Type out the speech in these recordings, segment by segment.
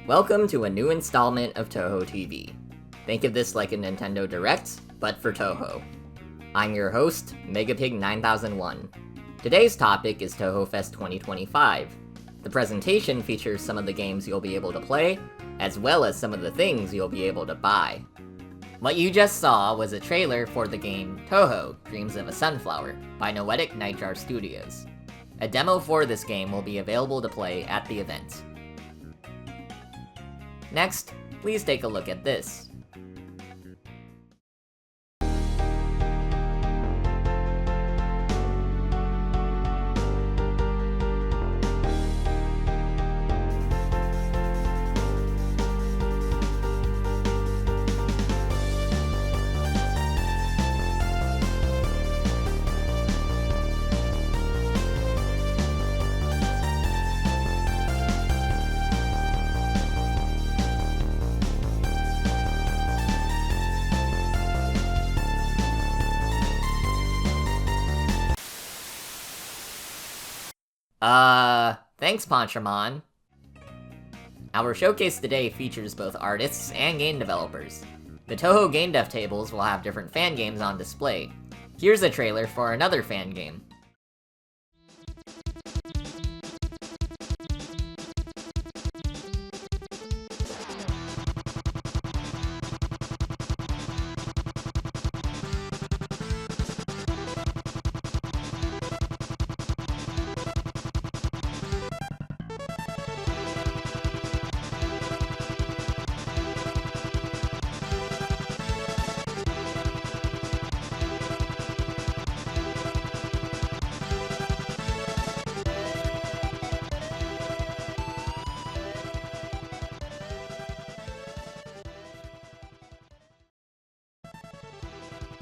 Welcome to a new installment of Touhou TV. Think of this like a Nintendo Direct, but for Touhou. I'm your host, Megapig9001. Today's topic is TouhouFest 2025. The presentation features some of the games you'll be able to play, as well as some of the things you'll be able to buy. What you just saw was a trailer for the game Touhou Dreams of a Sunflower by Noetic Nightjar Studios. A demo for this game will be available to play at the event. Next, please take a look at this. Thanks, Ponchramon. Our showcase today features both artists and game developers. The Touhou Game Dev tables will have different fan games on display. Here's a trailer for another fan game.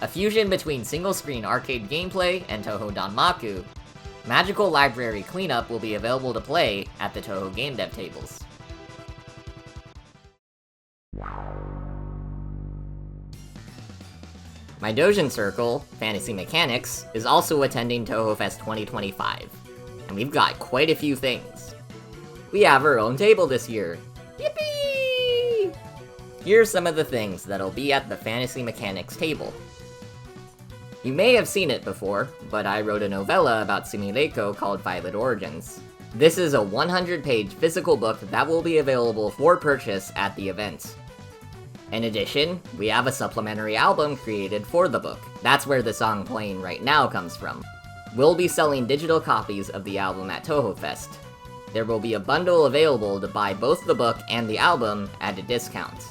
A fusion between single-screen arcade gameplay and Touhou Danmaku, Magical Library Cleanup will be available to play at the Touhou Game Dev tables. My Dojin Circle, Fantasy Mechanics, is also attending TouhouFest 2025, and we've got quite a few things. We have our own table this year! Yippee! Here's some of the things that'll be at the Fantasy Mechanics table. You may have seen it before, but I wrote a novella about Sumireiko called Violet Origins. This is a 100-page physical book that will be available for purchase at the event. In addition, we have a supplementary album created for the book. That's where the song playing right now comes from. We'll be selling digital copies of the album at TouhouFest. There will be a bundle available to buy both the book and the album at a discount.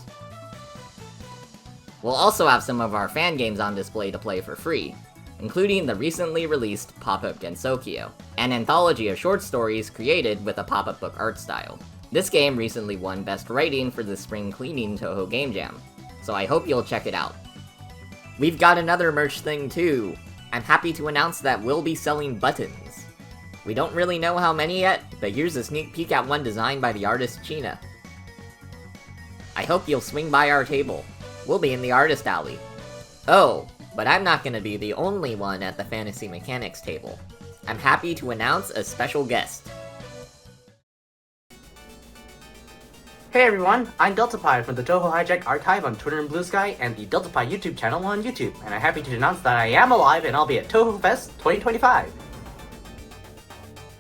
We'll also have some of our fan games on display to play for free, including the recently released Pop-Up Gensokyo, an anthology of short stories created with a pop-up book art style. This game recently won Best Writing for the Spring Cleaning Touhou Game Jam, so I hope you'll check it out. We've got another merch thing too! I'm happy to announce that we'll be selling buttons. We don't really know how many yet, but here's a sneak peek at one designed by the artist China. I hope you'll swing by our table. We'll be in the artist alley. Oh, but I'm not gonna be the only one at the Fantasy Mechanics table. I'm happy to announce a special guest. Hey everyone, I'm DeltaPie from the Touhou Hijack Archive on Twitter and Blue Sky and the DeltaPie YouTube channel on YouTube, and I'm happy to announce that I am alive and I'll be at TouhouFest 2025.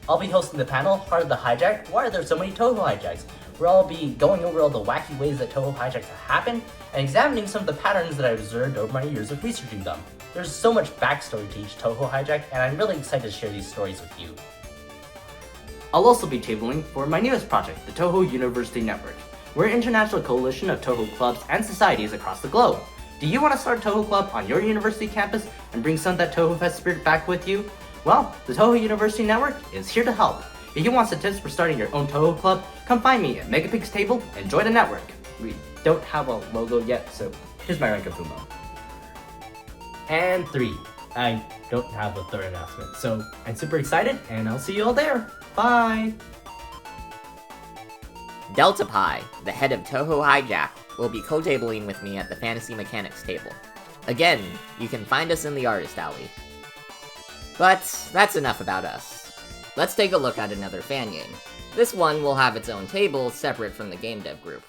I'll be hosting the panel, Heart of the Hijack, Why Are There So Many Touhou Hijacks? Where I'll be going over all the wacky ways that Touhou hijacks happen, and examining some of the patterns that I've observed over my years of researching them. There's so much backstory to each Touhou hijack, and I'm really excited to share these stories with you. I'll also be tabling for my newest project, the Touhou University Network. We're an international coalition of Touhou clubs and societies across the globe. Do you want to start a Touhou club on your university campus and bring some of that TouhouFest spirit back with you? Well, the Touhou University Network is here to help. If you want some tips for starting your own Touhou club, come find me at Megapig's table and join the network. We don't have a logo yet, so here's my Rankafumo. And 3. I don't have a third announcement, so I'm super excited, and I'll see you all there. Bye! Delta Pi, the head of Touhou Hijack, will be co-tabling with me at the Fantasy Mechanics table. Again, you can find us in the Artist Alley. But that's enough about us. Let's take a look at another fan game. This one will have its own table separate from the game dev group.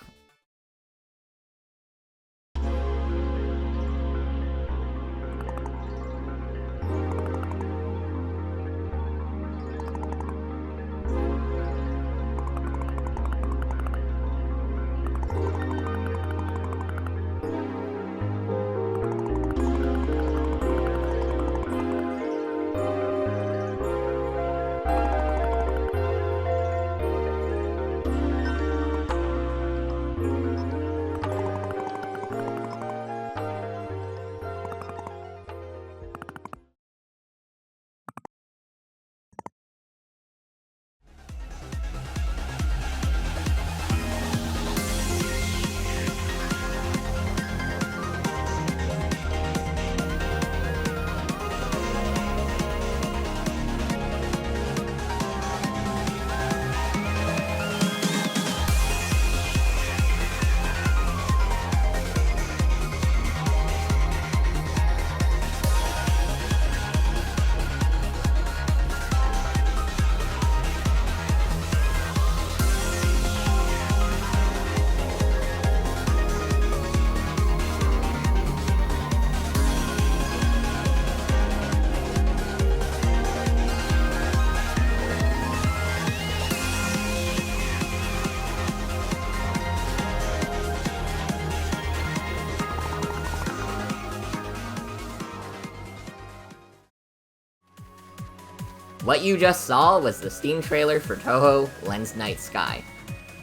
What you just saw was the Steam trailer for Touhou Lens Night Sky.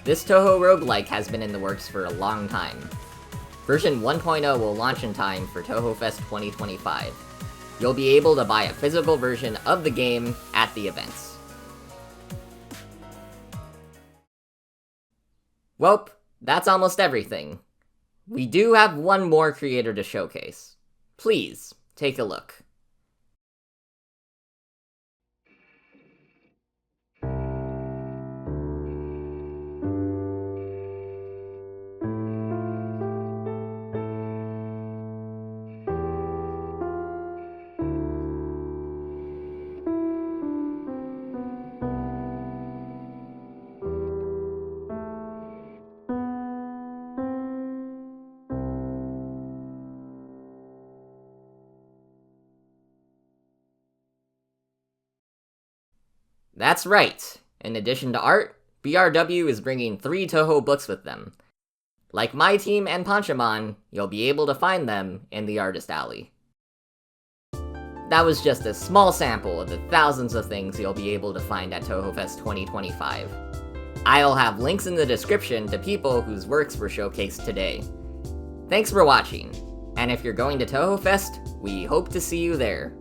This Touhou roguelike has been in the works for a long time. Version 1.0 will launch in time for TouhouFest 2025. You'll be able to buy a physical version of the game at the events. Welp, that's almost everything. We do have one more creator to showcase. Please, take a look. That's right! In addition to art, BRW is bringing 3 Touhou books with them. Like my team and Panchamon, you'll be able to find them in the Artist Alley. That was just a small sample of the thousands of things you'll be able to find at TouhouFest 2025. I'll have links in the description to people whose works were showcased today. Thanks for watching, and if you're going to TouhouFest, we hope to see you there.